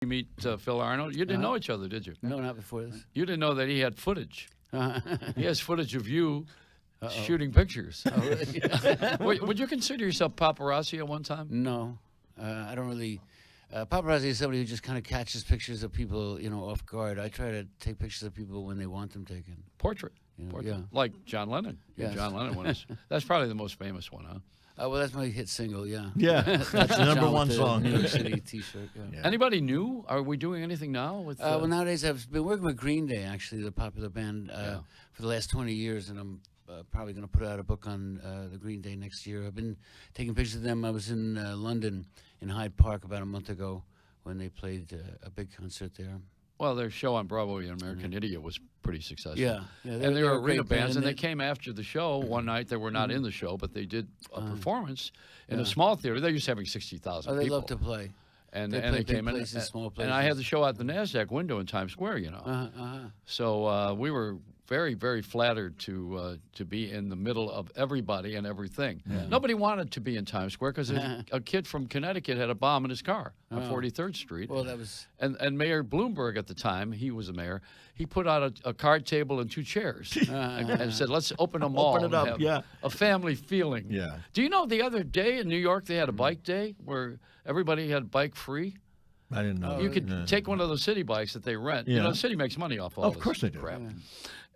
you meet Phil Arno? You didn't know each other, did you? No, not before this. You didn't know that he had footage. He has footage of you shooting pictures. Oh, really? Would you consider yourself paparazzi at one time? No, I don't really. Paparazzi is somebody who just kind of catches pictures of people, off guard. I try to take pictures of people when they want them taken. Portrait. Yeah. Like John Lennon. Yes. John Lennon one that's probably the most famous one, huh? Well, that's my hit single, yeah. Yeah, that's the number one song. New York City T-shirt. Yeah. Anybody new? Are we doing anything now? With well, nowadays I've been working with Green Day, actually, the popular band, for the last 20 years, and I'm probably going to put out a book on the Green Day next year. I've been taking pictures of them. I was in London, in Hyde Park, about a month ago when they played a big concert there. Well, their show on Broadway, American Idiot, was pretty successful. Yeah. And they were arena bands, and they came after the show one night. They were not in the show, but they did a performance in a small theater. They're used to having 60,000 people. Oh, they love to play. And they came in, small places. and I had the show at the NASDAQ window in Times Square, So we were very, very flattered to be in the middle of everybody and everything. Yeah. Nobody wanted to be in Times Square because a kid from Connecticut had a bomb in his car on 43rd Street. Well, that was... And Mayor Bloomberg at the time, he was a mayor, he put out a card table and 2 chairs and said, let's open them all. Open it up, and have a family feeling. Yeah. Do you know the other day in New York they had a bike day where everybody had bike free? I didn't know. You could take one of those city bikes that they rent. Yeah. The city makes money off all Of course they do. crap. Yeah.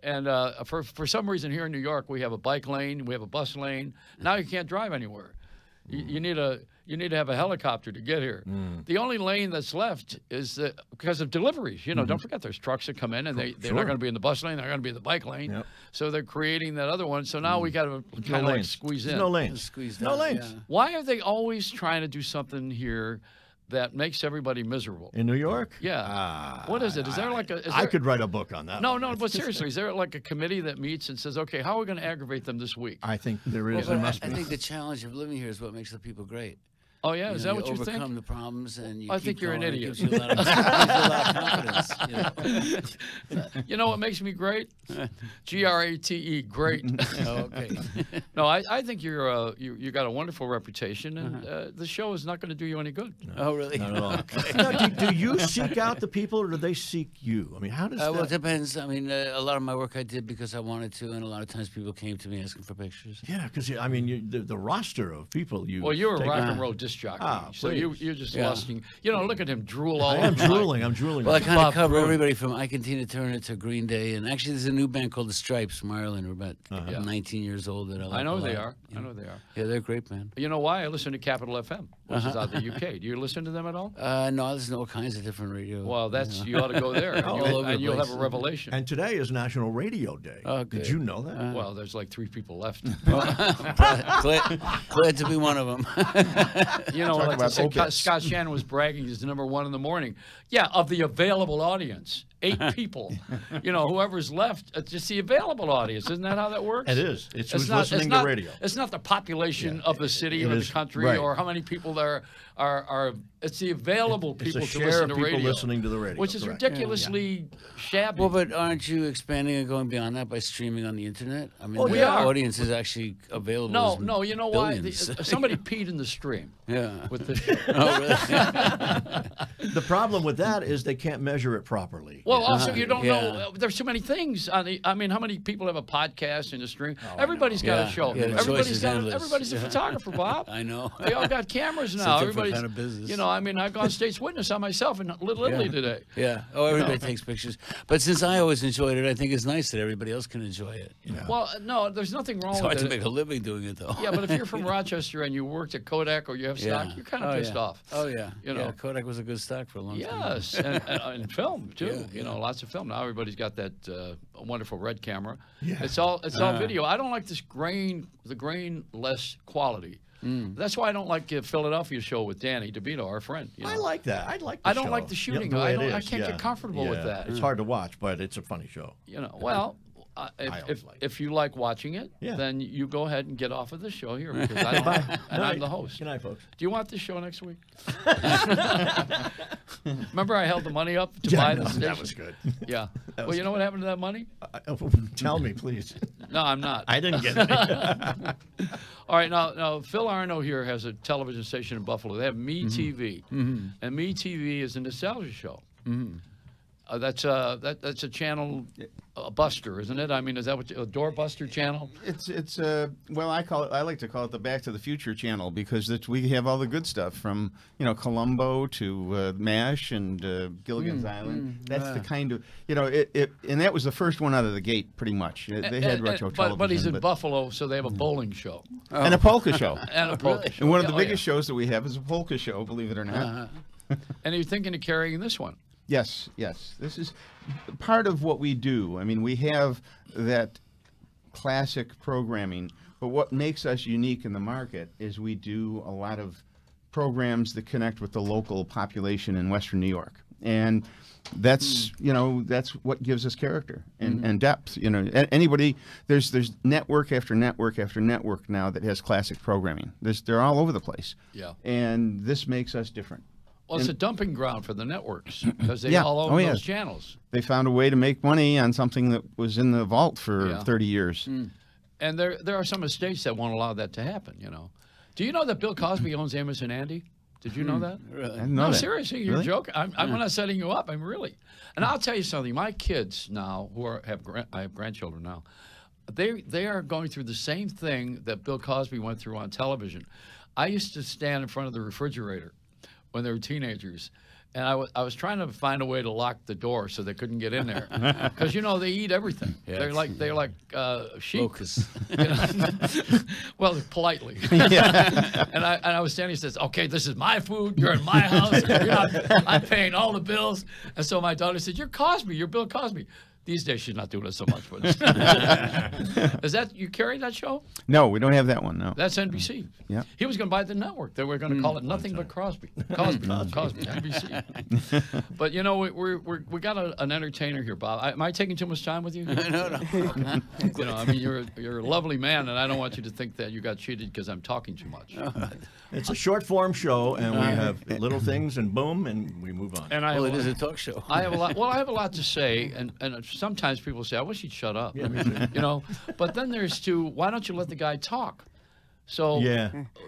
And for some reason here in New York, we have a bike lane, we have a bus lane. Now you can't drive anywhere. You need to have a helicopter to get here. The only lane that's left is because of deliveries. Don't forget there's trucks that come in and they're not going to be in the bus lane. They're going to be in the bike lane. Yep. So they're creating that other one. So now we got to kind of like squeeze in. No lanes. No lanes. Yeah. Why are they always trying to do something here that makes everybody miserable? In New York? Yeah. What is it? Is there like a... I could write a book on that. No, but seriously, is there like a committee that meets and says, okay, how are we going to aggravate them this week? I think there is. Well, there must be. I think the challenge of living here is what makes the people great. Oh, yeah? Is that what you think? overcome the problems and you I think you're an going. idiot. It gives you a lot of, confidence. You know what makes me great? G-R-A-T-E, great. Oh, okay. No, I think you got a wonderful reputation, and the show is not going to do you any good. No. Oh, really? Not at all. Now, do you seek out the people, or do they seek you? I mean, how does that... Well, it depends. I mean, a lot of my work I did because I wanted to, and a lot of times people came to me asking for pictures. Yeah, because, I mean, the roster of people you... Well, you're a rock and roll disc jockey, so you're just lusting. Look at him drool all over. I'm drooling. I'm drooling. Well, I kind of cover everybody from Ike and Tina Turner to Green Day, and actually there's a new band called the Stripes from Ireland. We're about 19 years old. That I know like they a lot. are. I know they are. Yeah, they're a great band. You know why? I listen to Capital FM, which is out in the UK. Do you listen to them at all? No, I listen to all kinds of different radio. Well, you ought to go there, and you'll have a revelation. And today is National Radio Day. Oh, did you know that? Well, there's like 3 people left. Glad to be one of them. Like they said, Scott Shannon was bragging he's #1 in the morning. Yeah, of the available audience. 8 people. Whoever's left, it's just the available audience. Isn't that how that works? It is. It's who's listening to radio. It's not the population of the city or the country or how many people there are. It's the available people to listen to radio. People listening to the radio, which is ridiculously shabby. Well, but aren't you expanding and going beyond that by streaming on the internet? I mean, we are. Audience is actually available. No, you know why? Somebody peed in the stream. Yeah. With the oh, really? The problem with that is they can't measure it properly. Well, also you don't know. There's too many things on the. I mean, how many people have a podcast and a stream? Everybody's got a show. Yeah, everybody's a photographer, Bob. I know. They all got cameras now. Everybody's kind of business. I mean, I've gone State's Witness on myself in Little Italy today. Yeah. Oh, everybody takes pictures. But since I always enjoyed it, I think it's nice that everybody else can enjoy it. Well, no, there's nothing wrong it's with it. It's hard to make a living doing it, though. Yeah, but if you're from Rochester and you worked at Kodak or you have stock, you're kind of pissed off. Oh, yeah. Kodak was a good stock for a long time. Yes, and film, too. Lots of film. Now everybody's got that wonderful red camera. Yeah. It's all video. I don't like the grain-less quality. That's why I don't like the Philadelphia show with Danny DeVito, our friend. I like that. I don't like the shooting. I can't get comfortable with that. It's hard to watch, but it's a funny show. Well, if you like watching it, then you go ahead and get off of this show here because I'm the host. Good night, folks. Do you want this show next week? Remember I held the money up to buy the station? That was good. Yeah. Well, you know what happened to that money? Tell me, please. No, I'm not. I didn't get it. All right, now Phil Arno here has a television station in Buffalo. They have Me TV, and Me TV is a nostalgia show. That's a channel, a buster, isn't it? I mean, is that what a doorbuster channel? It's well, I like to call it the Back to the Future channel because we have all the good stuff from Columbo to MASH and Gilligan's Island. That's the kind of and that was the first one out of the gate, pretty much. They had retro television, but he's in Buffalo, so they have a bowling show and a polka show. And a polka show. And one of the biggest shows that we have is a polka show, believe it or not. And you're thinking of carrying this one? Yes. This is part of what we do. I mean, we have that classic programming, but what makes us unique in the market is we do a lot of programs that connect with the local population in Western New York. And that's, that's what gives us character and depth. Anybody, there's network after network after network now that has classic programming. They're all over the place. Yeah. And this makes us different. Well, it's a dumping ground for the networks because they all own those channels. They found a way to make money on something that was in the vault for 30 years. And there are some estates that won't allow that to happen, Do you know that Bill Cosby owns Amos and Andy? Did you know that? Really? I didn't know that. Seriously, you're joking. I'm not setting you up. I'm really. And I'll tell you something. My kids now, I have grandchildren now, they are going through the same thing that Bill Cosby went through on television. I used to stand in front of the refrigerator when they were teenagers, and I was trying to find a way to lock the door so they couldn't get in there, because they eat everything. Yeah, they're like sheep. Locusts. Well, politely. And I was standing and says, "Okay, this is my food. You're in my house. I'm paying all the bills." And so my daughter said, "You're Cosby. You're Bill Cosby." These days, she's not doing it so much. But is that you carry that show? No, we don't have that one. No, that's NBC. Yeah, he was going to buy the network. They were going to call it Nothing But Crosby. Cosby, NBC. But we got an entertainer here, Bob. Am I taking too much time with you? No. I mean, you're a lovely man, and I don't want you to think that you got cheated because I'm talking too much. It's a short form show, and we have little things, and boom, and we move on. And it is a talk show. I have a lot. Well, I have a lot to say, and sometimes people say, "I wish he'd shut up," But then there's why don't you let the guy talk? So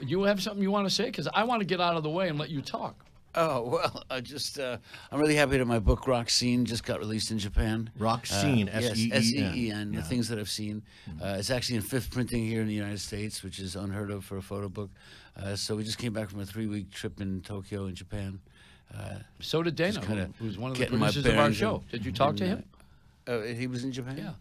you have something you want to say? Because I want to get out of the way and let you talk. Oh, well, I'm really happy that my book, Rock Scene, just got released in Japan. Rock Scene, S-E-E-N. Yes, S-E-E-N, the things that I've seen. It's actually in 5th printing here in the United States, which is unheard of for a photo book. So we just came back from a 3-week trip in Tokyo and Japan. So did Dana, who's one of the producers of our show. Did you talk to him? He was in Japan? Yeah.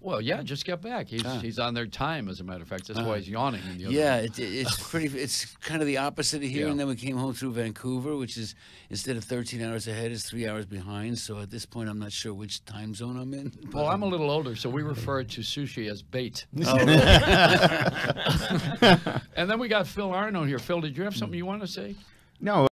Well, just get back. He's on their time, as a matter of fact. That's why he's yawning. In the other it's kind of the opposite of here. And then we came home through Vancouver, which is, instead of 13 hours ahead, is 3 hours behind. So at this point, I'm not sure which time zone I'm in. Well, I'm a little older, so we refer to sushi as bait. And then we got Phil Arno here. Phil, did you have something you want to say? No.